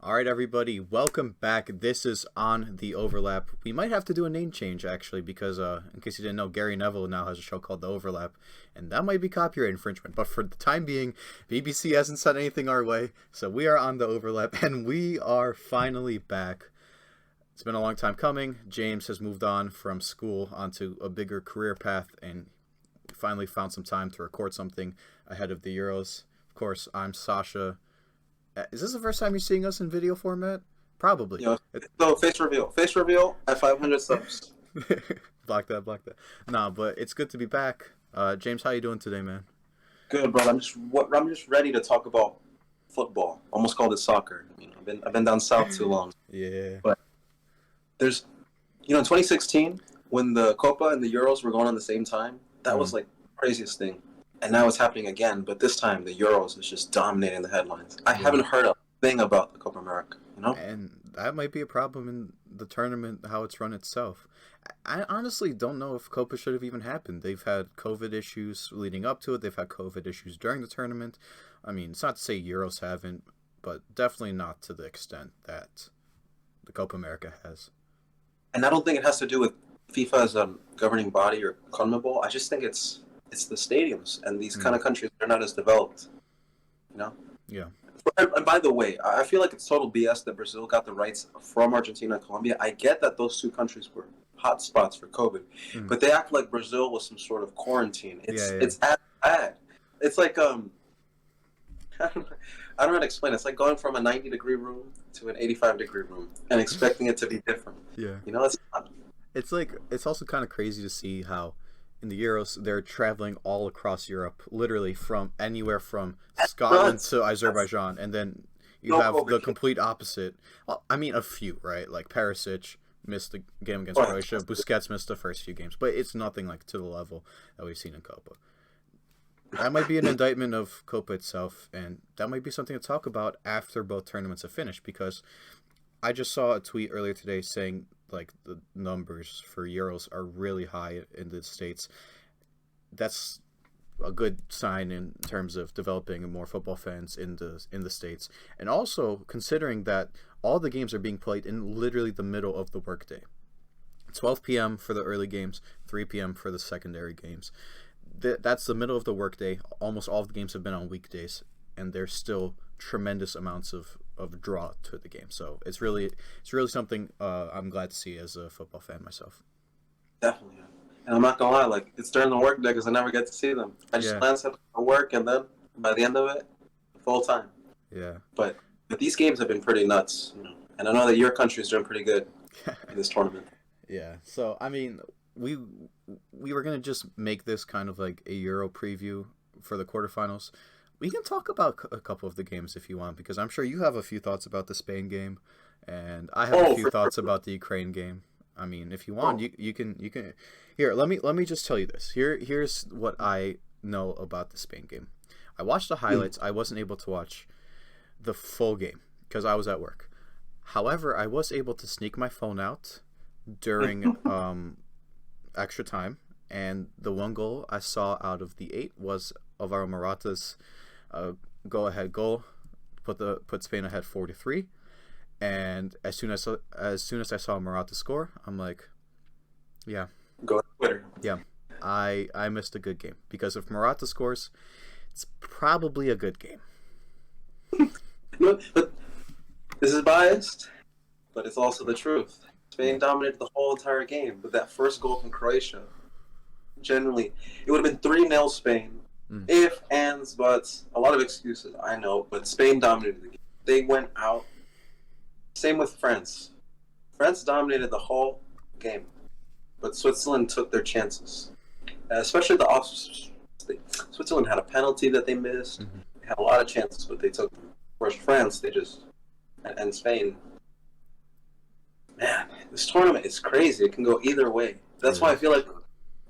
All right, everybody, welcome back. This is On the Overlap. We might have to do a name change, actually, because in case you didn't know, Gary Neville now has a show called The Overlap, and that might be copyright infringement. But for the time being, BBC hasn't sent anything our way, so we are on The Overlap, and we are finally back. It's been a long time coming. James has moved on from school onto a bigger career path, and we finally found some time to record something ahead of the Euros. Of course, I'm Sasha. Is this the first time you're seeing us in video format? Probably. So face reveal at 500 subs. block that. Nah, but it's good to be back. James, how you doing today, man? Good, bro. I'm just ready to talk about football. Almost called it soccer. I've been down south too long. Yeah. But there's, in 2016 when the Copa and the Euros were going on the same time, that was like the craziest thing. And now it's happening again, but this time the Euros is just dominating the headlines. I haven't heard a thing about the Copa America, And that might be a problem in the tournament, how it's run itself. I honestly don't know if Copa should have even happened. They've had COVID issues leading up to it. They've had COVID issues during the tournament. I mean, it's not to say Euros haven't, but definitely not to the extent that the Copa America has. And I don't think it has to do with FIFA as a governing body or CONMEBOL. I just think it's the stadiums, and these kind of countries are not as developed, Yeah. And by the way, I feel like it's total BS that Brazil got the rights from Argentina and Colombia. I get that those two countries were hot spots for COVID, but they act like Brazil was some sort of quarantine. It's as bad. It's like I don't know how to explain it. It's like going from a 90-degree room to an 85-degree room and expecting it to be different. Yeah. It's not. It's also kind of crazy to see how in the Euros they're traveling all across Europe, literally from anywhere from Scotland to Azerbaijan, and then you have the complete opposite. Well, I mean, a few, right? Like Perisic missed the game against Croatia, Busquets missed the first few games, but it's nothing like to the level that we've seen in Copa. That might be an indictment of Copa itself, and that might be something to talk about after both tournaments have finished, because I just saw a tweet earlier today saying like the numbers for Euros are really high in the States. That's a good sign in terms of developing more football fans in the States, and also considering that all the games are being played in literally the middle of the workday. 12 p.m. for the early games, 3 p.m. for the secondary games. That's the middle of the workday. Almost all of the games have been on weekdays, and there's still tremendous amounts of draw to the game. So it's really something I'm glad to see as a football fan myself. Definitely. And I'm not gonna lie, like, it's during the work day because I never get to see them. I just glance at the work, and then by the end of it, full time. Yeah. But these games have been pretty nuts, and I know that your country's doing pretty good in this tournament. Yeah. So I mean, we were gonna just make this kind of like a Euro preview for the quarterfinals. We can talk about a couple of the games if you want, because I'm sure you have a few thoughts about the Spain game, and I have a few thoughts about the Ukraine game. I mean, if you want, you can. Here, let me just tell you this. Here's what I know about the Spain game. I watched the highlights. I wasn't able to watch the full game because I was at work. However, I was able to sneak my phone out during extra time, and the one goal I saw out of the 8 was Alvaro Morata's go-ahead goal, put Spain ahead 4-3, and as soon as I saw Morata score, I'm like, yeah, go to Twitter. Yeah, I missed a good game, because if Morata scores, it's probably a good game. But this is biased, but it's also the truth. Spain dominated the whole entire game, but that first goal from Croatia, generally, it would have been 3-0 Spain. If, ands, buts, a lot of excuses, I know, but Spain dominated the game. They went out. Same with France. France dominated the whole game, but Switzerland took their chances, especially the off. Switzerland had a penalty that they missed. They had a lot of chances, but they took them. Whereas France, they just, and Spain, man, this tournament is crazy. It can go either way. That's why I feel like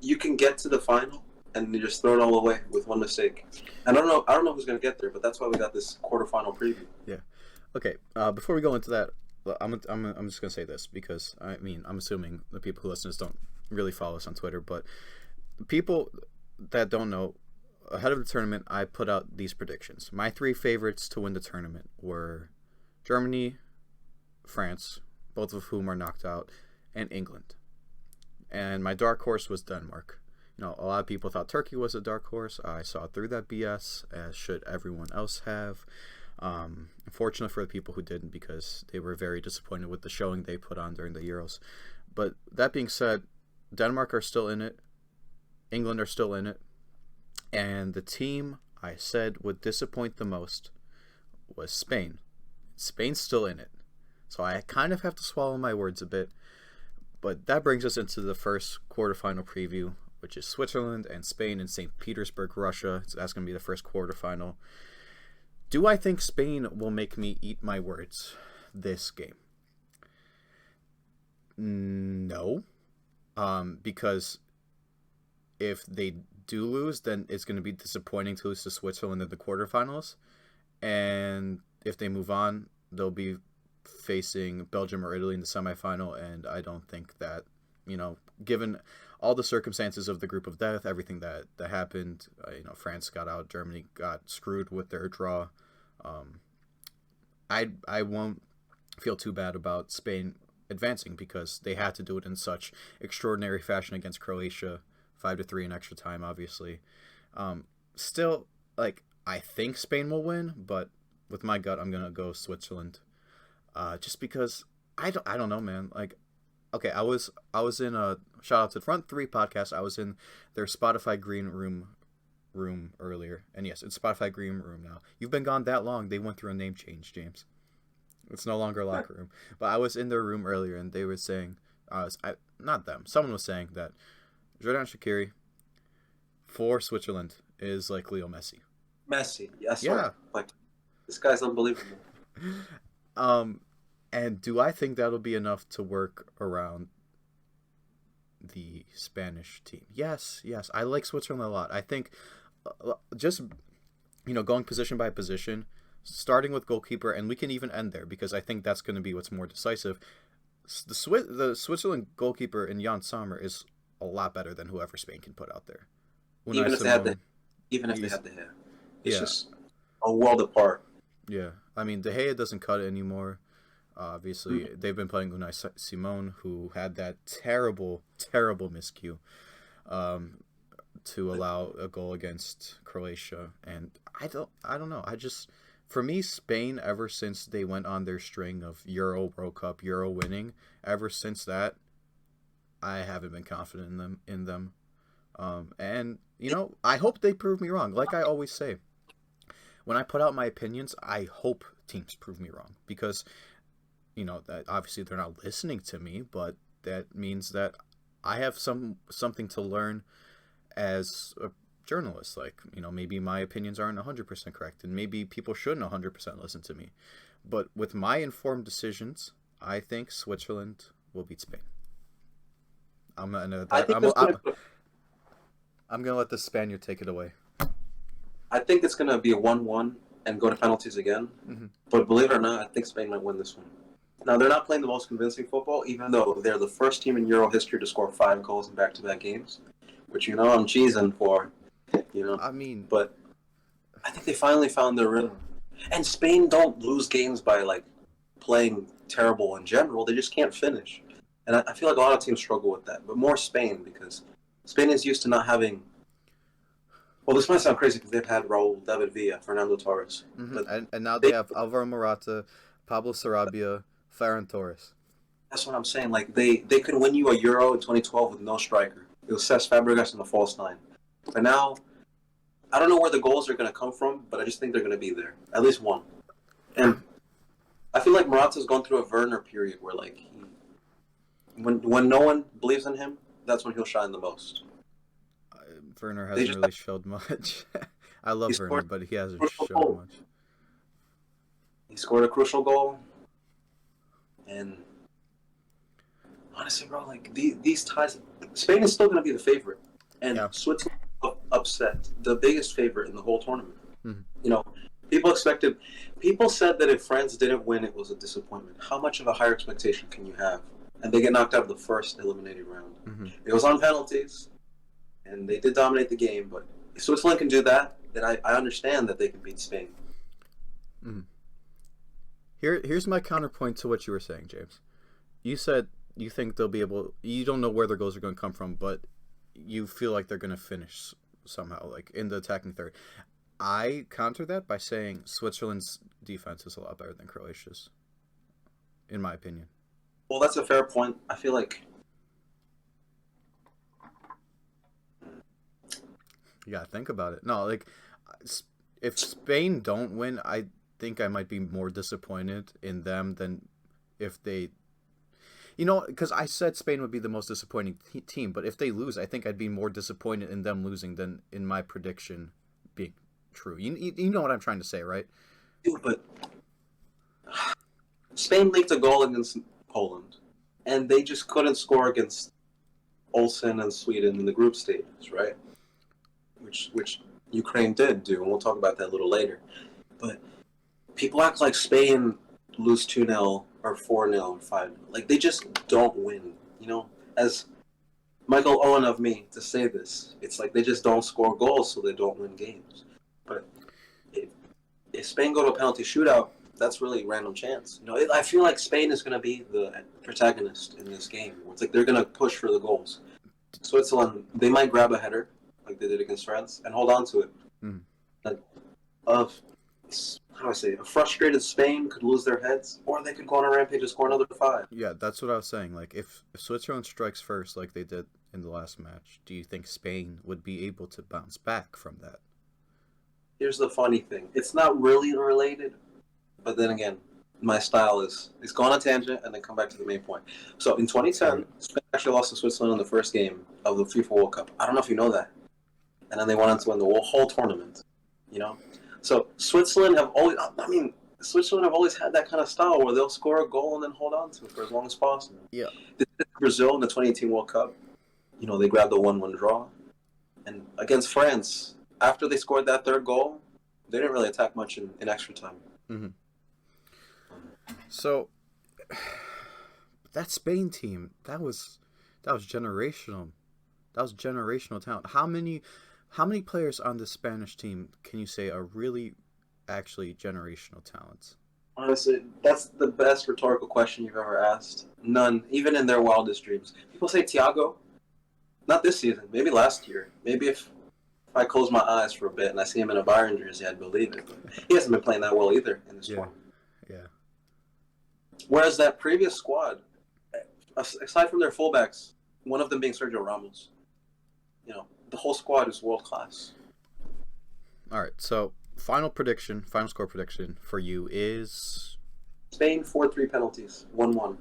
you can get to the final and you just throw it all away with one mistake. And I don't know who's going to get there, but that's why we got this quarterfinal preview. Yeah. Okay. Before we go into that, I'm just going to say this, because I mean, I'm assuming the people who listen to this don't really follow us on Twitter, but people that don't know, ahead of the tournament, I put out these predictions. My 3 favorites to win the tournament were Germany, France, both of whom are knocked out, and England. And my dark horse was Denmark. You know, a lot of people thought Turkey was a dark horse. I saw through that BS, as should everyone else have. Unfortunate for the people who didn't, because they were very disappointed with the showing they put on during the Euros. But that being said, Denmark are still in it. England are still in it. And the team I said would disappoint the most was Spain. Spain's still in it. So I kind of have to swallow my words a bit. But that brings us into the first quarterfinal preview, which is Switzerland and Spain in St. Petersburg, Russia. So that's going to be the first quarterfinal. Do I think Spain will make me eat my words this game? No. Because if they do lose, then it's going to be disappointing to lose to Switzerland in the quarterfinals. And if they move on, they'll be facing Belgium or Italy in the semifinal. And I don't think that, given all the circumstances of the group of death, everything that happened, France got out, Germany got screwed with their draw. I won't feel too bad about Spain advancing because they had to do it in such extraordinary fashion against Croatia, 5-3 in extra time, obviously. Still, I think Spain will win, but with my gut, I'm gonna go Switzerland. Just because I don't know, man. Okay, I was in a shout out to the Front Three podcast. I was in their Spotify Green Room earlier, and yes, it's Spotify Green Room now. You've been gone that long; they went through a name change, James. It's no longer a locker room. But I was in their room earlier, and they were saying, not them. Someone was saying that Xherdan Shaqiri for Switzerland is like Leo Messi. Messi, yes, yeah. This guy's unbelievable. And do I think that'll be enough to work around the Spanish team? Yes. I like Switzerland a lot. I think just, going position by position, starting with goalkeeper, and we can even end there because I think that's going to be what's more decisive. The Switzerland goalkeeper in Jan Sommer is a lot better than whoever Spain can put out there. Even if they had the hair. It's just a world apart. Yeah. I mean, De Gea doesn't cut it anymore. Obviously, they've been playing Unai Simon, who had that terrible, terrible miscue to allow a goal against Croatia. And I don't know. For me, Spain, ever since they went on their string of Euro, World Cup, Euro winning, ever since that, I haven't been confident in them. And, I hope they prove me wrong. Like I always say, when I put out my opinions, I hope teams prove me wrong because, that obviously they're not listening to me, but that means that I have something to learn as a journalist. Maybe my opinions aren't 100% correct, and maybe people shouldn't 100% listen to me. But with my informed decisions, I think Switzerland will beat Spain. I'm gonna let the Spaniard take it away. I think it's gonna be a 1-1 and go to penalties again. Mm-hmm. But believe it or not, I think Spain might win this one. Now, they're not playing the most convincing football, even though they're the first team in Euro history to score 5 goals in back-to-back games, which, I'm cheesing for, But I think they finally found their rhythm. And Spain don't lose games by, playing terrible in general. They just can't finish. And I feel like a lot of teams struggle with that, but more Spain, because Spain is used to not having... Well, this might sound crazy because they've had Raul, David Villa, Fernando Torres. Mm-hmm. And now they have Alvaro Morata, Pablo Sarabia, Ferran Torres. That's what I'm saying. They could win you a Euro in 2012 with no striker. It was Cesc Fabregas in the false nine. But now, I don't know where the goals are going to come from, but I just think they're going to be there. At least one. And I feel like Morata's gone through a Werner period where, when no one believes in him, that's when he'll shine the most. Werner hasn't really showed much. I love Werner, but he hasn't shown much. He scored a crucial goal. And honestly, bro, these ties, Spain is still going to be the favorite. And Switzerland upset the biggest favorite in the whole tournament. Mm-hmm. People said that if France didn't win, it was a disappointment. How much of a higher expectation can you have? And they get knocked out of the first eliminated round. Mm-hmm. It was on penalties, and they did dominate the game. But if Switzerland can do that, then I understand that they can beat Spain. Mm-hmm. Here's my counterpoint to what you were saying, James. You said you think they'll be able. You don't know where their goals are going to come from, but you feel like they're going to finish somehow, like in the attacking third. I counter that by saying Switzerland's defense is a lot better than Croatia's, in my opinion. Well, that's a fair point. I feel like you gotta think about it. No, like if Spain don't win, I think I might be more disappointed in them than if they. Because I said Spain would be the most disappointing team, but if they lose, I think I'd be more disappointed in them losing than in my prediction being true. You know what I'm trying to say, right? Dude, but Spain leaked a goal against Poland, and they just couldn't score against Olsen and Sweden in the group stages, right? Which Ukraine did do, and we'll talk about that a little later. But people act like Spain lose 2-0 or 4-0 or 5-0. Like, they just don't win, As Michael Owen of me to say this, it's like they just don't score goals, so they don't win games. But if Spain go to a penalty shootout, that's really a random chance. I feel like Spain is going to be the protagonist in this game. It's like they're going to push for the goals. Switzerland, they might grab a header, like they did against France, and hold on to it. Mm. Like, how do I say? A frustrated Spain could lose their heads, or they could go on a rampage and score another 5. Yeah, that's what I was saying. Like, if Switzerland strikes first, like they did in the last match, do you think Spain would be able to bounce back from that? Here's the funny thing: it's not really related, but then again, my style is go on a tangent and then come back to the main point. So in 2010, Spain actually lost to Switzerland in the first game of the FIFA World Cup. I don't know if you know that. And then they went on to win the whole tournament. So Switzerland have always had that kind of style where they'll score a goal and then hold on to it for as long as possible. Yeah. Brazil in the 2018 World Cup, they grabbed the 1-1 draw. And against France, after they scored that third goal, they didn't really attack much in extra time. Mm-hmm. So that Spain team, that was generational. That was generational talent. How many players on the Spanish team can you say are really actually generational talents? Honestly, that's the best rhetorical question you've ever asked. None, even in their wildest dreams. People say Thiago. Not this season. Maybe last year. Maybe if I close my eyes for a bit and I see him in a Bayern jersey, I'd believe it. But he hasn't been playing that well either in this tournament. Yeah. Whereas that previous squad, aside from their fullbacks, one of them being Sergio Ramos, the whole squad is world class. All right, so final score prediction for you is Spain 4-3 penalties, 1-1.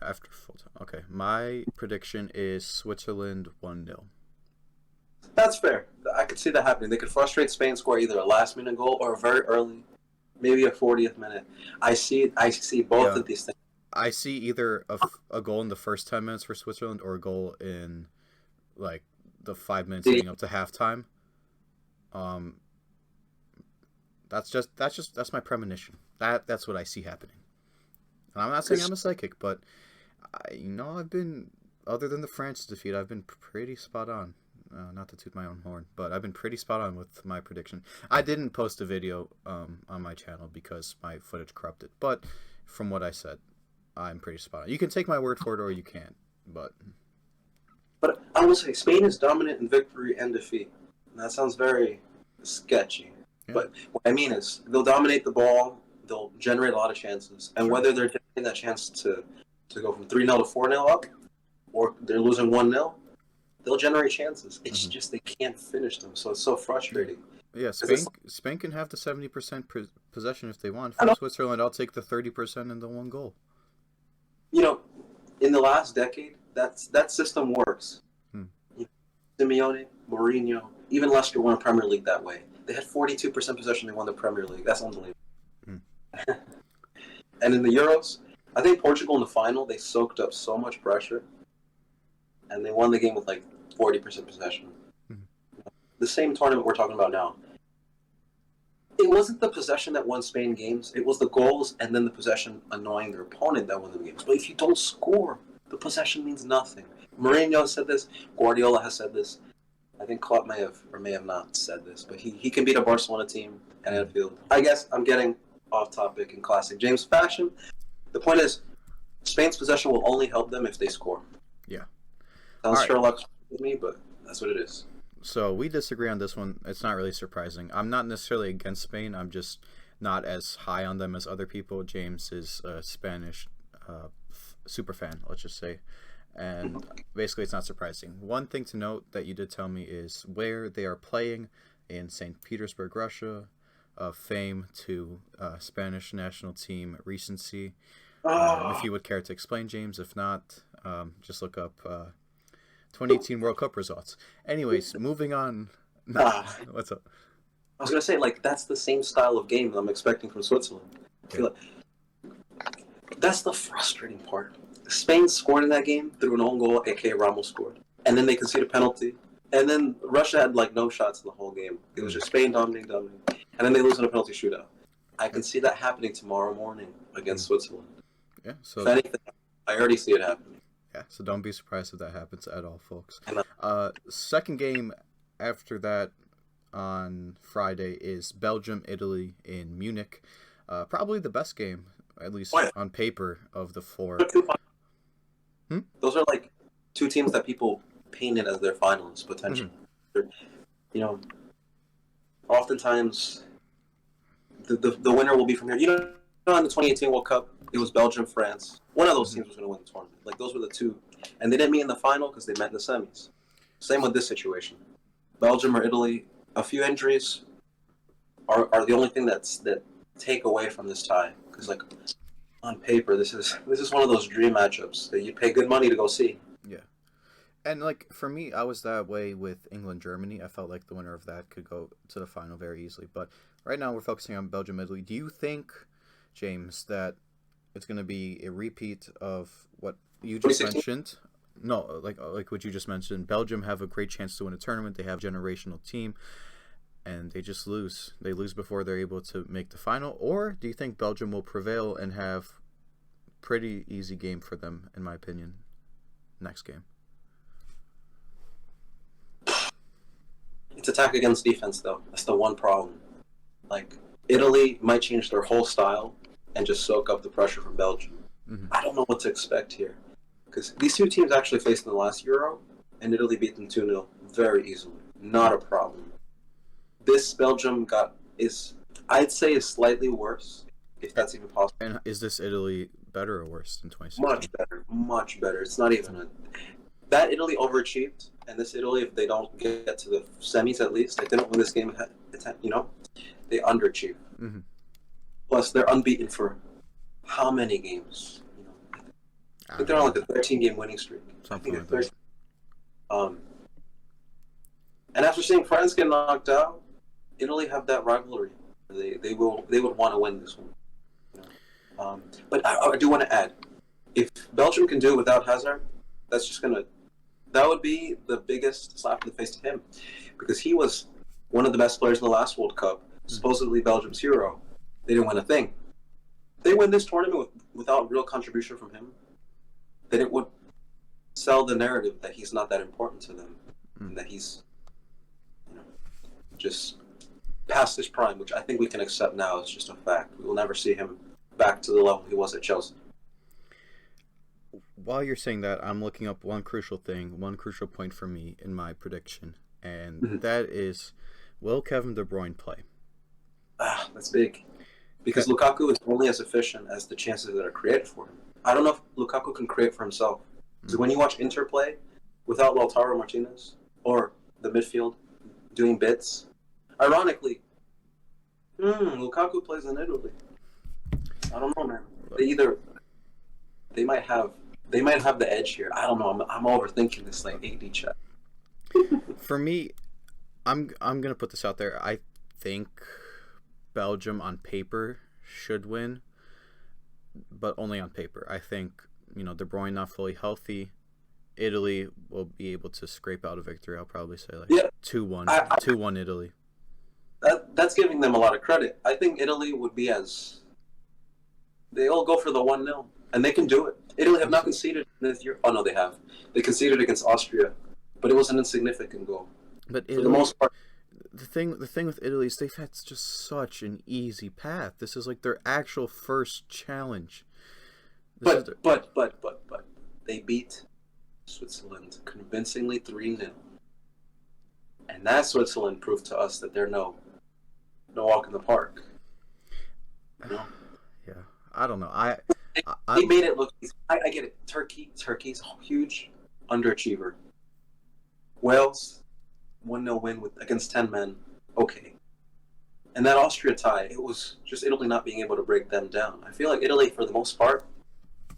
After full time. Okay, my prediction is Switzerland 1-0. That's fair. I could see that happening. They could frustrate Spain, score either a last-minute goal or a very early, maybe a 40th minute. I see both of these things. I see either a goal in the first 10 minutes for Switzerland or a goal in like the 5 minutes leading up to halftime. That's my premonition. That's what I see happening. And I'm not saying I'm a psychic, but I've been, other than the France defeat, I've been pretty spot on. Not to toot my own horn, but I've been pretty spot on with my prediction. I didn't post a video on my channel because my footage corrupted, but from what I said, I'm pretty spot on. You can take my word for it or you can't, but I will say Spain is dominant in victory and defeat. And that sounds very sketchy. Yeah. But what I mean is they'll dominate the ball, they'll generate a lot of chances, and whether they're taking that chance to go from 3-0 to 4-0 up, or they're losing 1-0, they'll generate chances. It's just they can't finish them, so it's so frustrating. Yeah, Spain can have the 70% possession if they want. For Switzerland, I'll take the 30% and the one goal. In the last decade, that system works. Simeone, Mourinho, even Leicester won a Premier League that way. They had 42% possession, they won the Premier League. That's unbelievable. And in the Euros, I think Portugal in the final, they soaked up so much pressure, and they won the game with like 40% possession. The same tournament we're talking about now. It wasn't the possession that won Spain games. It was the goals and then the possession annoying their opponent that won the games. But if you don't score, the possession means nothing. Mourinho said this. Guardiola has said this. I think Klopp may have not said this, but he can beat a Barcelona team at Anfield. I guess I'm getting off topic in classic James fashion. The point is, Spain's possession will only help them if they score. Yeah. Sounds Sherlock with me, but that's what it is. So we disagree on this one. It's not really surprising. I'm not necessarily against Spain. I'm just not as high on them as other people. James is a Spanish super fan, let's just say. And basically it's not surprising. One thing to note that you did tell me is where they are playing in St. Petersburg, Russia, of fame to Spanish national team recency. If you would care to explain, James. If not, just look up 2018 World Cup results. Anyways, moving on. What's up? I was going to say, like, that's the same style of game that I'm expecting from Switzerland. I feel like that's the frustrating part. Spain scored in that game through an own goal, a.k.a. Ramos scored. And then they conceded a penalty. And then Russia had, like, no shots in the whole game. It was just Spain dominating. And then they lose in a penalty shootout. I can see that happening tomorrow morning against Switzerland. Yeah, so... If anything, I already see it happening. Yeah, so don't be surprised if that happens at all, folks. Second game after that on Friday is Belgium-Italy in Munich. Probably the best game, at least on paper, of the four. Those are like two teams that people painted as their finalists, potentially. You know, oftentimes the winner will be from here. You know, in the 2018 World Cup, it was Belgium, France. One of those teams was going to win the tournament. Like, those were the two. And they didn't meet in the final because they met in the semis. Same with this situation. Belgium or Italy, a few injuries are the only thing that take away from this tie. Because, like, on paper, this is one of those dream matchups that you pay good money to go see. Yeah. And, like, for me, I was that way with England-Germany. I felt like the winner of that could go to the final very easily. But right now we're focusing on Belgium-Italy. Do you think, James, that it's going to be a repeat of what you just mentioned? No, like what you just mentioned. Belgium have a great chance to win a tournament. They have a generational team, and they just lose. They lose before they're able to make the final. Or do you think Belgium will prevail and have pretty easy game for them, in my opinion, next game? It's attack against defense, though. That's the one problem. Like, Italy might change their whole style and just soak up the pressure from Belgium. I don't know what to expect here. Because these two teams actually faced in the last Euro, and Italy beat them 2-0 very easily. Not a problem. This Belgium I'd say, is slightly worse, if that's even possible. And is this Italy better or worse than 2016? Much better. It's not even that Italy overachieved, and this Italy, if they don't get to the semis at least, they didn't win this game, you know, they underachieved. Plus, they're unbeaten for how many games? You know, I think they're on like a 13-game winning streak. Something like that. And after seeing France get knocked out, Italy have that rivalry. They would want to win this one. You know? But I do want to add, if Belgium can do it without Hazard, that would be the biggest slap in the face to him, because he was one of the best players in the last World Cup, supposedly Belgium's hero. They didn't win a thing. They win this tournament without real contribution from him, then it would sell the narrative that he's not that important to them, and that he's, you know, just past his prime, which I think we can accept now. It's just a fact. We will never see him back to the level he was at Chelsea. While you're saying that, I'm looking up one crucial point for me in my prediction, and that is, will Kevin De Bruyne play? That's big. Because Lukaku is only as efficient as the chances that are created for him. I don't know if Lukaku can create for himself. Because when you watch Inter play, without Lautaro Martinez, or the midfield doing bits, ironically, Lukaku plays in Italy. I don't know, man. They might have the edge here. I don't know. I'm overthinking this, like, AD chat. For me, I'm gonna put this out there. I think Belgium on paper should win, but only on paper. I think, you know, De Bruyne not fully healthy, Italy will be able to scrape out a victory. I'll probably say 2-1, 2-1 Italy. That's giving them a lot of credit. I think Italy would be they all go for the 1-0, and they can do it. Italy have not conceded this year. Oh no, they have. They conceded against Austria, but it was an insignificant goal. But Italy, for the most part, the thing with Italy is they've had just such an easy path. This is like their actual first challenge. But they beat Switzerland convincingly 3-0. And that Switzerland proved to us that they're no walk in the park. You know? Yeah, I don't know. They made it look easy. I get it. Turkey's a huge underachiever. Wales, 1-0 win against 10 men. Okay. And that Austria tie, it was just Italy not being able to break them down. I feel like Italy, for the most part,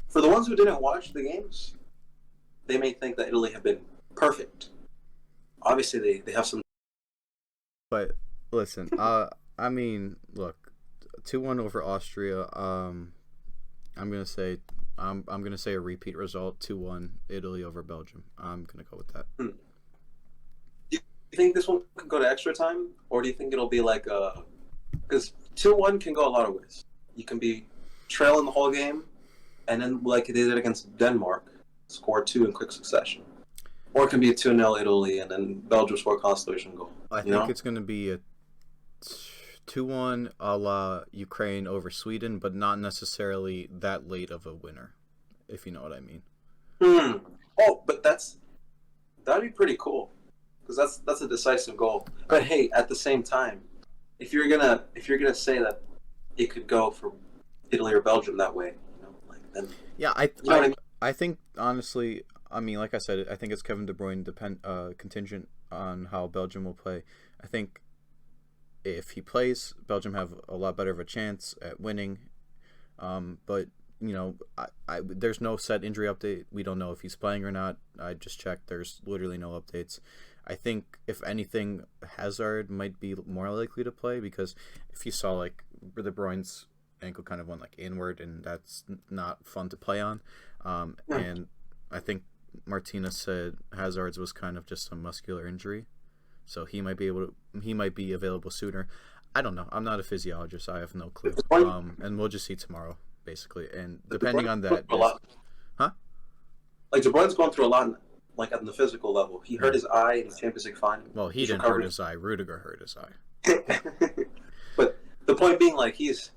for the ones who didn't watch the games, they may think that Italy have been perfect. Obviously, they have some. But listen, I mean, look, 2-1 over Austria. I'm gonna say a repeat result, 2-1 Italy over Belgium. I'm gonna go with that. Do you think this one could go to extra time, or do you think it'll be like because 2-1 can go a lot of ways. You can be trailing the whole game, and then like they did against Denmark, score 2 in quick succession. Or it can be a 2-0 Italy, and then Belgium score a consolation goal. I think it's going to be a 2-1 a la Ukraine over Sweden, but not necessarily that late of a winner, if you know what I mean. Oh, but that'd be pretty cool, because that's a decisive goal. But hey, at the same time, if you're gonna say that it could go for Italy or Belgium that way, like then yeah, I think honestly. I mean, like I said, I think it's Kevin De Bruyne contingent on how Belgium will play. I think if he plays, Belgium have a lot better of a chance at winning. But there's no set injury update. We don't know if he's playing or not. I just checked. There's literally no updates. I think if anything, Hazard might be more likely to play, because if you saw like De Bruyne's ankle kind of went like inward, and that's not fun to play on. And I think Martinez said Hazard's was kind of just a muscular injury, so he might be available sooner. I don't know. I'm not a physiologist. I have no clue. And we'll just see tomorrow, basically. And depending on that, huh? Like De Bruyne's going through a lot, like on the physical level. He hurt his eye in the Champions League final. Well, he didn't hurt his eye. Rudiger hurt his eye. But the point being, like, he's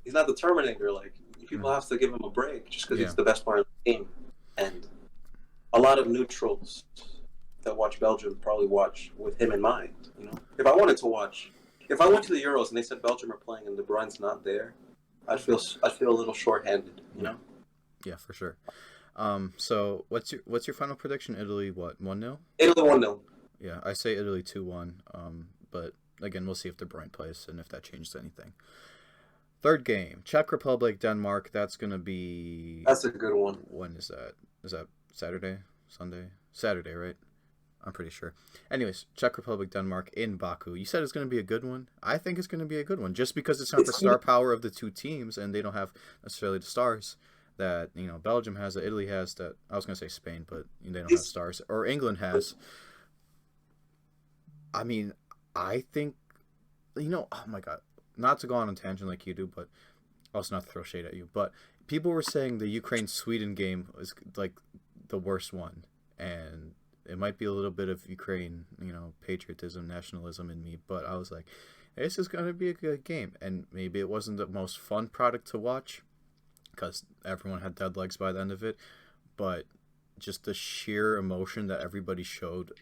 not the Terminator. Like, people have to give him a break just because he's the best player in the game. And a lot of neutrals that watch Belgium probably watch with him in mind. If I went to the Euros and they said Belgium are playing and De Bruyne's not there, I'd feel a little shorthanded. Yeah, for sure. So what's your final prediction? Italy what, 1-0? Italy 1-0. Yeah, I say Italy 2-1. But again, we'll see if De Bruyne plays and if that changes anything. Third game, Czech Republic, Denmark. That's a good one. When is that? Is that Saturday? Sunday? Saturday, right? I'm pretty sure. Anyways, Czech Republic, Denmark in Baku. You said it's going to be a good one. I think it's going to be a good one, just because it's not the star power of the two teams, and they don't have necessarily the stars that Belgium has, that Italy has, that I was going to say Spain, but they don't have stars, or England has. I mean, I think oh my God. Not to go on a tangent like you do, but also not to throw shade at you, but people were saying the Ukraine-Sweden game was like the worst one, and it might be a little bit of Ukraine, patriotism, nationalism in me, but I was like, this is going to be a good game, and maybe it wasn't the most fun product to watch, because everyone had dead legs by the end of it, but just the sheer emotion that everybody showed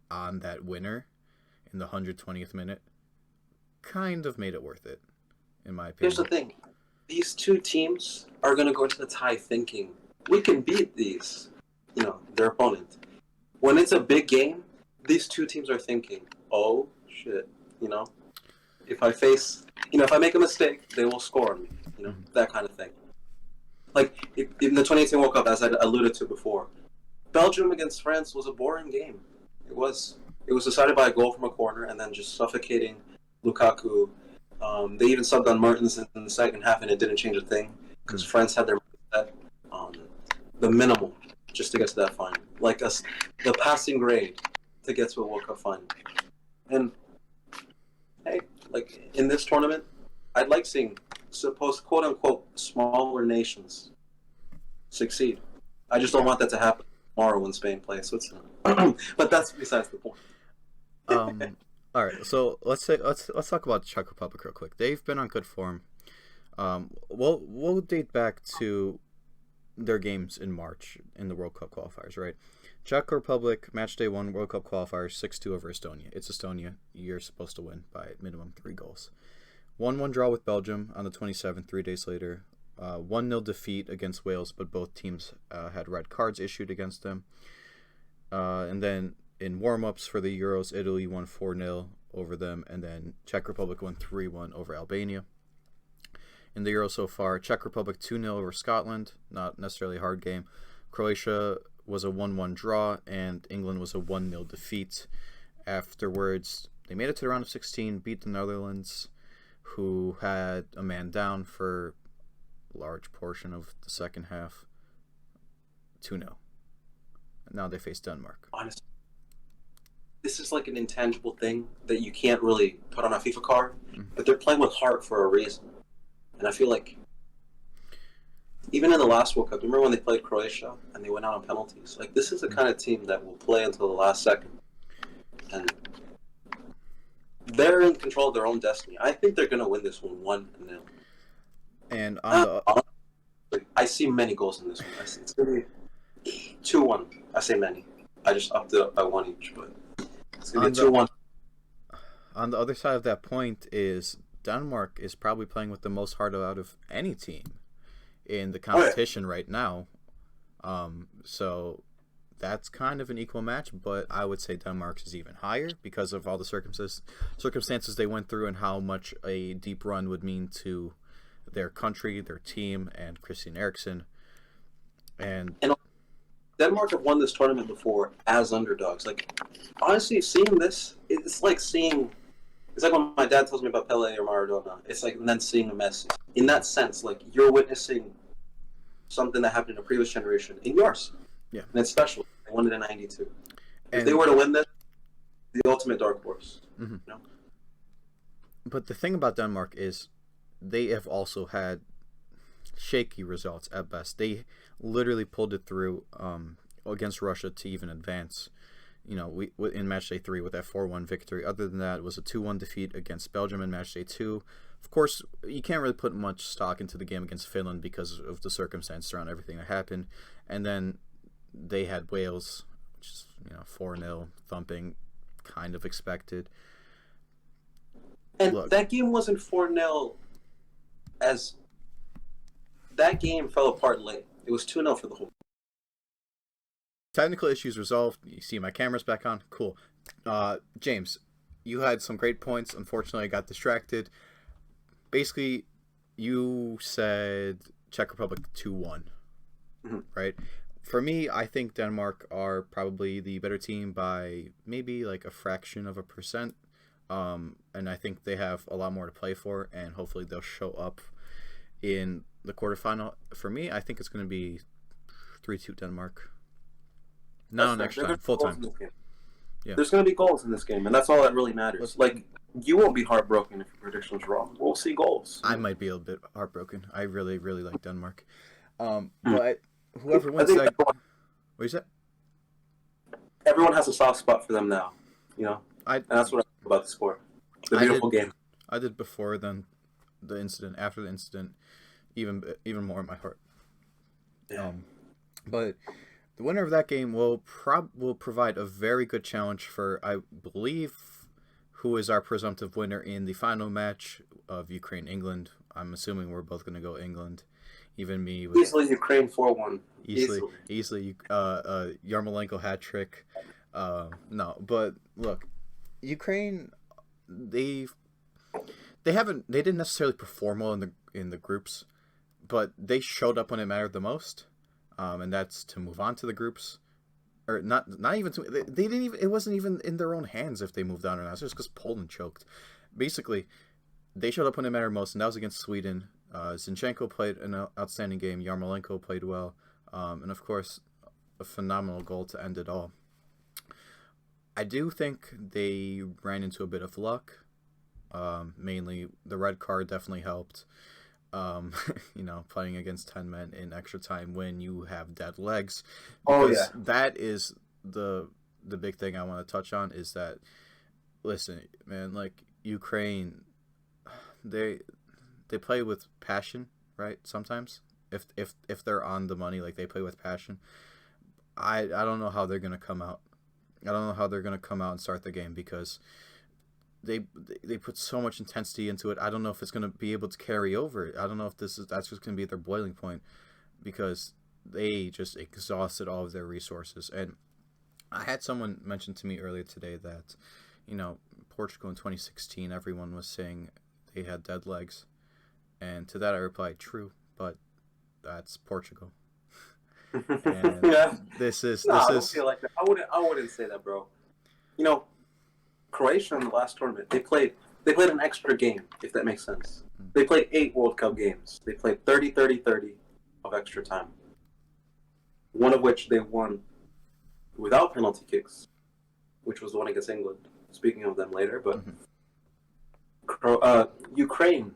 on that winner in the 120th minute kind of made it worth it, in my opinion. Here's the thing. These two teams are going to go into the tie thinking, we can beat their opponent. When it's a big game, these two teams are thinking, oh, shit, if I make a mistake, they will score on me, that kind of thing. Like, in the 2018 World Cup, as I alluded to before, Belgium against France was a boring game. It was decided by a goal from a corner and then just suffocating Lukaku. They even subbed on Mertens in the second half, and it didn't change a thing because France had their mindset, the minimal just to get to that final, like the passing grade to get to a World Cup final. And hey, like in this tournament, I'd like seeing supposed quote unquote smaller nations succeed. I just don't want that to happen tomorrow when Spain plays Switzerland. But that's besides the point. All right, so let's talk about the Czech Republic real quick. They've been on good form. We'll date back to their games in March in the World Cup qualifiers, right? Czech Republic match day 1 World Cup qualifiers 6-2 over Estonia. It's Estonia. You're supposed to win by minimum 3 goals. 1-1 draw with Belgium on the 27th, 3 days later. 1-0 defeat against Wales, but both teams had red cards issued against them. And then in warm-ups for the Euros, Italy won 4-0 over them, and then Czech Republic won 3-1 over Albania. In the Euro so far, Czech Republic 2-0 over Scotland, not necessarily a hard game. Croatia was a 1-1 draw, and England was a 1-0 defeat. Afterwards, they made it to the round of 16, beat the Netherlands, who had a man down for a large portion of the second half, 2-0. Now they face Denmark. Honestly, this is like an intangible thing that you can't really put on a FIFA card, but they're playing with heart for a reason. And I feel like even in the last World Cup, remember when they played Croatia and they went out on penalties? Like, this is the kind of team that will play until the last second. And they're in control of their own destiny. I think they're going to win this one 1-0. And on the... I see many goals in this one. It's going to be 2-1. I say many. I just upped it up by 1 each, but it's going to be 2-1. On the other side of that point is Denmark is probably playing with the most heart out of any team in the competition right now. So that's kind of an equal match, but I would say Denmark's is even higher because of all the circumstances they went through and how much a deep run would mean to their country, their team, and Christian Eriksen. And Denmark have won this tournament before as underdogs. Like, honestly, seeing this, it's like when my dad tells me about Pele or Maradona. It's like, and then seeing a Messi. In that sense, like, you're witnessing something that happened in a previous generation in yours. Yeah. And it's special. They won it in 92. If they were to win this, the ultimate dark horse. Mm-hmm. You know? But the thing about Denmark is they have also had shaky results at best. They literally pulled it through against Russia to even advance. You know, in match day 3 with that 4-1 victory. Other than that, it was a 2-1 defeat against Belgium in match day 2. Of course, you can't really put much stock into the game against Finland because of the circumstances around everything that happened. And then they had Wales, which is 4-0 thumping, kind of expected. And that game wasn't 4-0 as that game fell apart late. It was 2-0 for the whole. Technical issues resolved. You see my camera's back on. Cool. James, you had some great points. Unfortunately, I got distracted. Basically, you said Czech Republic 2-1, right? For me, I think Denmark are probably the better team by maybe like a fraction of a percent. And I think they have a lot more to play for, and hopefully they'll show up in the quarterfinal. For me, I think it's going to be 3-2 Denmark. Not on extra time, full time. Yeah. There's going to be goals in this game, and that's all that really matters. Like, you won't be heartbroken if your prediction's wrong. We'll see goals. I might be a bit heartbroken. I really, really like Denmark. But whoever wins that... What you said? Everyone has a soft spot for them now, and that's what I like about the sport. The beautiful game. I did before the incident. After the incident, even more in my heart. Yeah. But the winner of that game will provide a very good challenge for, I believe, who is our presumptive winner in the final match of Ukraine-England. I'm assuming we're both going to go England. Even me. Easily Ukraine 4-1. Easily. Yarmolenko hat trick. No, but look, Ukraine, they didn't necessarily perform well in the groups, but they showed up when it mattered the most. And that's to move on to the groups, or not even to. They didn't even. It wasn't even in their own hands if they moved on or not. It's just because Poland choked. Basically, they showed up when it mattered most, and that was against Sweden. Zinchenko played an outstanding game. Yarmolenko played well, and of course, a phenomenal goal to end it all. I do think they ran into a bit of luck. Mainly, the red card definitely helped. Playing against 10 men in extra time when you have dead legs. Because that is the big thing I want to touch on is that listen, man, like Ukraine, they they play with passion, right? Sometimes, if they're on the money, like they play with passion. I don't know how they're gonna come out. I don't know how they're gonna come out and start the game because they they put so much intensity into it. I don't know if it's gonna be able to carry over. I don't know if that's just gonna be their boiling point because they just exhausted all of their resources. And I had someone mention to me earlier today that, Portugal in 2016, everyone was saying they had dead legs, and to that I replied, "True, but that's Portugal." And Yeah. this is No, this I don't is feel like that. I wouldn't say that, bro. You know, Croatia in the last tournament, they played an extra game, if that makes sense. They played 8 World Cup games. They played 30-30-30 of extra time. One of which they won without penalty kicks, which was the one against England. Speaking of them later, but Ukraine,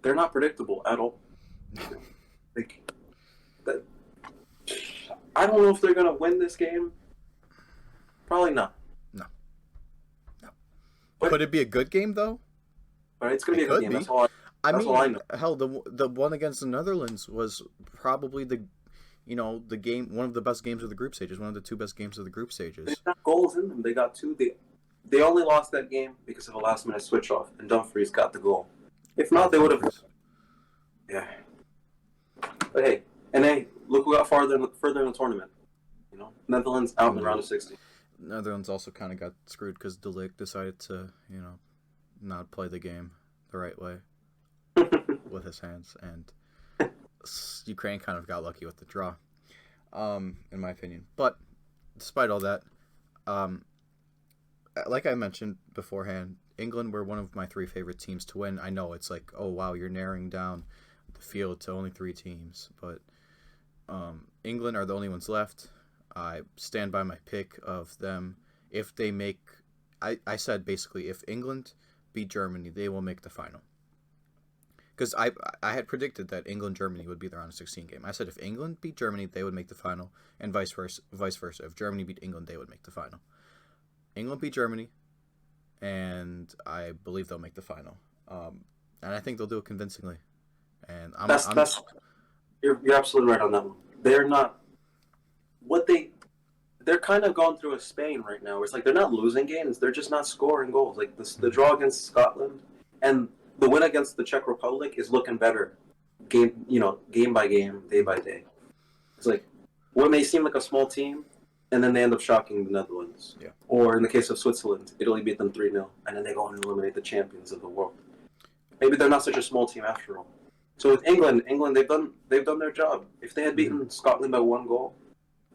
they're not predictable at all. Like that, I don't know if they're gonna win this game. Probably not. no. But, Could it be a good game though? but it's gonna be It a good could game. be. That's all. That's all I know. Hell, the one against the Netherlands was probably the game, one of the best games of the group stages, one of the two best games of the group They stages. got goals in them. They got 2. They only lost that game because of a last minute switch off, and Dumfries got the goal. If not, they would have. Yeah. But hey, look who got further in the tournament. Netherlands out in the round of 16. Netherlands also kind of got screwed because De Ligt decided to, not play the game the right way with his hands, and Ukraine kind of got lucky with the draw, in my opinion. But despite all that, like I mentioned beforehand, England were one of my 3 favorite teams to win. I know it's like, oh wow, you're narrowing down the field to only 3 teams, but England are the only ones left. I stand by my pick of them. If they make, I said basically, if England beat Germany, they will make the final. Because I had predicted that England-Germany would be the round of 16 game. I said if England beat Germany, they would make the final, and vice versa. If Germany beat England, they would make the final. England beat Germany, and I believe they'll make the final. And I think they'll do it convincingly. And You're absolutely right on that one. They're not they're kind of going through a Spain right now. Where it's like they're not losing games; they're just not scoring goals. Like the draw against Scotland and the win against the Czech Republic is looking better, game by game, day by day. It's like what may seem like a small team, and then they end up shocking the Netherlands. Yeah. Or in the case of Switzerland, Italy beat them 3-0, and then they go and eliminate the champions of the world. Maybe they're not such a small team after all. So with England, they've done their job. If they had beaten Scotland by 1 goal,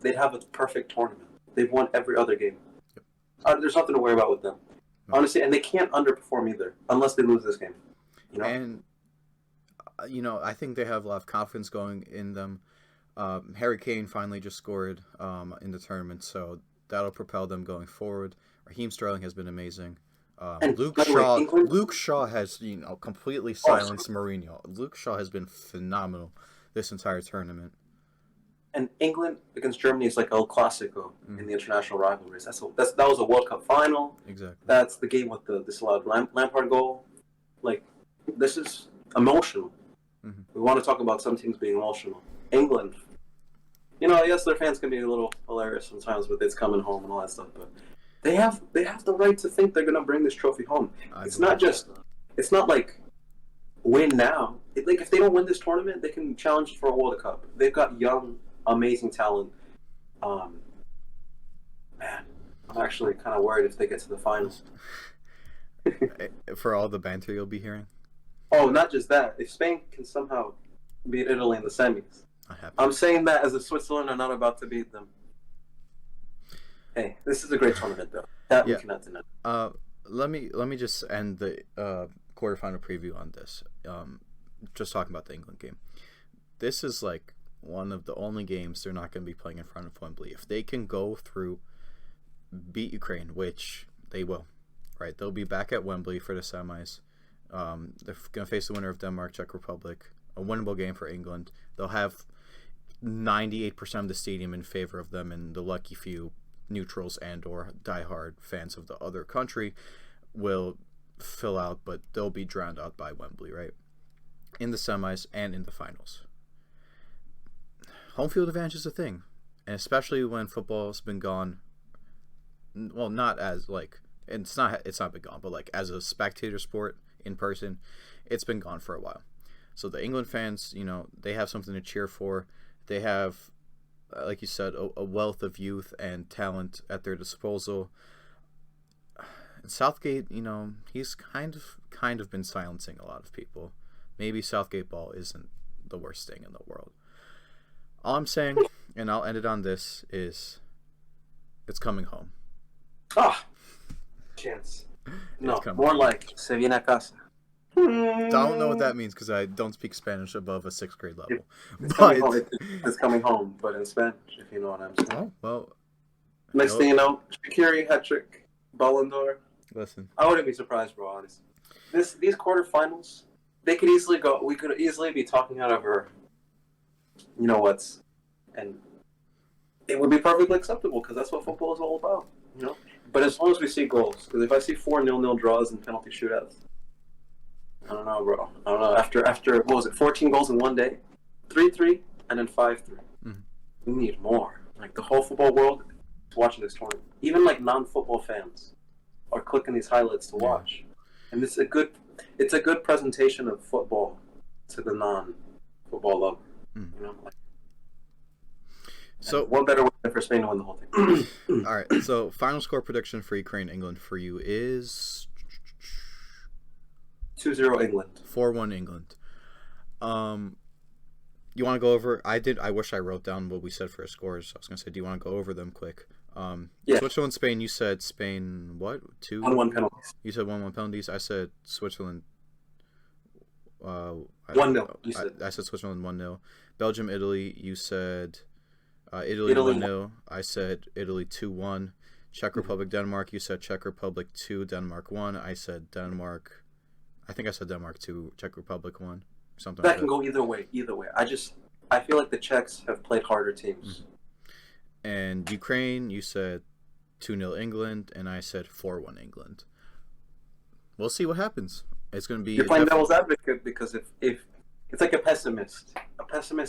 they'd have a perfect tournament. They've won every other game. Yep. There's nothing to worry about with them, honestly. And they can't underperform either, unless they lose this game. And I think they have a lot of confidence going in them. Harry Kane finally just scored in the tournament, so that'll propel them going forward. Raheem Sterling has been amazing. Luke Shaw has completely silenced Mourinho. Luke Shaw has been phenomenal this entire tournament. And England against Germany is like El Clasico in the international rivalries. That was a World Cup final. Exactly. That's the game with the disallowed Lampard goal. Like, this is emotional. Mm-hmm. We want to talk about some teams being emotional. England, yes, their fans can be a little hilarious sometimes with it's coming home and all that stuff, but they have the right to think they're going to bring this trophy home. It's not like win now. Like if they don't win this tournament, they can challenge for a World Cup. They've got young, amazing talent. Man, I'm actually kind of worried if they get to the finals. For all the banter you'll be hearing. Oh, not just that. If Spain can somehow beat Italy in the semis, I'm saying that as if Switzerland are not about to beat them. Hey, this is a great tournament, though. We cannot deny. Let me just end the quarterfinal preview on this. Just talking about the England game. This is like one of the only games they're not going to be playing in front of Wembley. If they can go through, beat Ukraine, which they will, right? They'll be back at Wembley for the semis. They're going to face the winner of Denmark, Czech Republic. A winnable game for England. They'll have 98% of the stadium in favor of them, and the lucky few neutrals and or diehard fans of the other country. will fill out, but they'll be drowned out by Wembley, right? In the semis and in the finals. Home field advantage is a thing, and especially when football's been gone. Well, not as like it's not been gone, but like as a spectator sport in person, it's been gone for a while. So the England fans, they have something to cheer for. They have, like you said, a wealth of youth and talent at their disposal. And Southgate, he's kind of been silencing a lot of people. Maybe Southgate ball isn't the worst thing in the world. All I'm saying, and I'll end it on this, is it's coming home. Chance. No, more home. Like se viene a casa. Don't know what that means because I don't speak Spanish above a 6th grade level. It's coming home, but in Spanish, if you know what I'm saying. Oh, well. Next thing you know, Shaqiri, hat-trick, Ballon d'Or. Listen. I wouldn't be surprised, bro, honestly. These quarterfinals, we could easily be talking out of our, what's, and it would be perfectly acceptable because that's what football is all about, But as long as we see goals, because if I see 4 0-0 draws and penalty shootouts, I don't know, bro. I don't know. After what was it, 14 goals in one day, 3-3, and then 5-3. Mm-hmm. We need more. Like the whole football world is watching this tournament. Even like non-football fans are clicking these highlights to watch, and it's a good presentation of football to the non-football lover. So what better way than for Spain to win the whole thing? All right. So final score prediction for Ukraine-England for you is 2-0 England. 4-1 England. You want to go over? I wish I wrote down what we said for our scores. I was gonna say, do you want to go over them quick? Yeah. Switzerland, Spain. You said Spain. What? 1-1 penalties. You said 1-1 penalties. I said Switzerland. 1-0. You said. I said Switzerland 1-0. Belgium, Italy. You said Italy 1-0. I said Italy 2-1. Czech Republic, Denmark. You said Czech Republic 2, Denmark 1. I said Denmark. I think I said Denmark 2, Czech Republic 1. Something that like can go either way. I feel like the Czechs have played harder teams. And Ukraine, you said 2-0 England, and I said 4-1 England. We'll see what happens. It's going to be. You're playing devil's advocate because if it's like a pessimist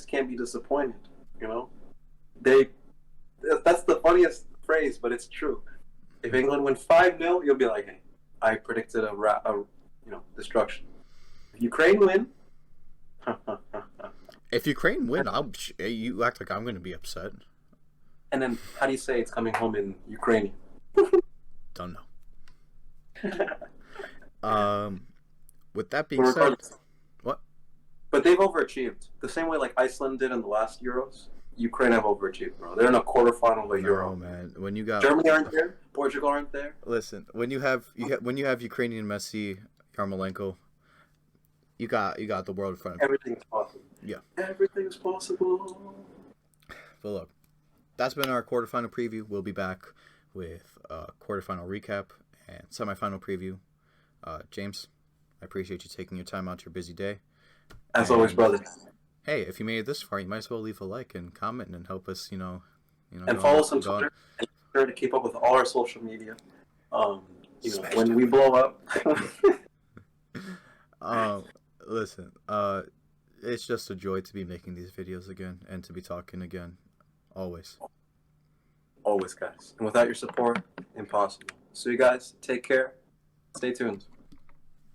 can't be disappointed. That's the funniest phrase, but it's true. If England win 5-0, you'll be like, hey, I predicted a destruction. If Ukraine win. If Ukraine win, you act like I'm going to be upset. And then, how do you say it's coming home in Ukrainian? Don't know. With that being said, what? But they've overachieved. The same way like Iceland did in the last Euros, Ukraine have overachieved, bro. They're in a quarterfinal of a Euro. Oh man, when you got Germany aren't there, Portugal aren't there. Listen, when you have Ukrainian Messi, Yarmolenko, you got the world in front of you. Everything is possible. Yeah. Everything is possible. But look, that's been our quarterfinal preview. We'll be back with a quarterfinal recap and semifinal preview. James, I appreciate you taking your time out your busy day. As always, brother. Hey, if you made it this far, you might as well leave a like and comment and help us, and follow us on Twitter. And be sure to keep up with all our social media. When we blow up. Listen, it's just a joy to be making these videos again and to be talking again. Always. Always, guys. And without your support, impossible. So you guys, take care. Stay tuned.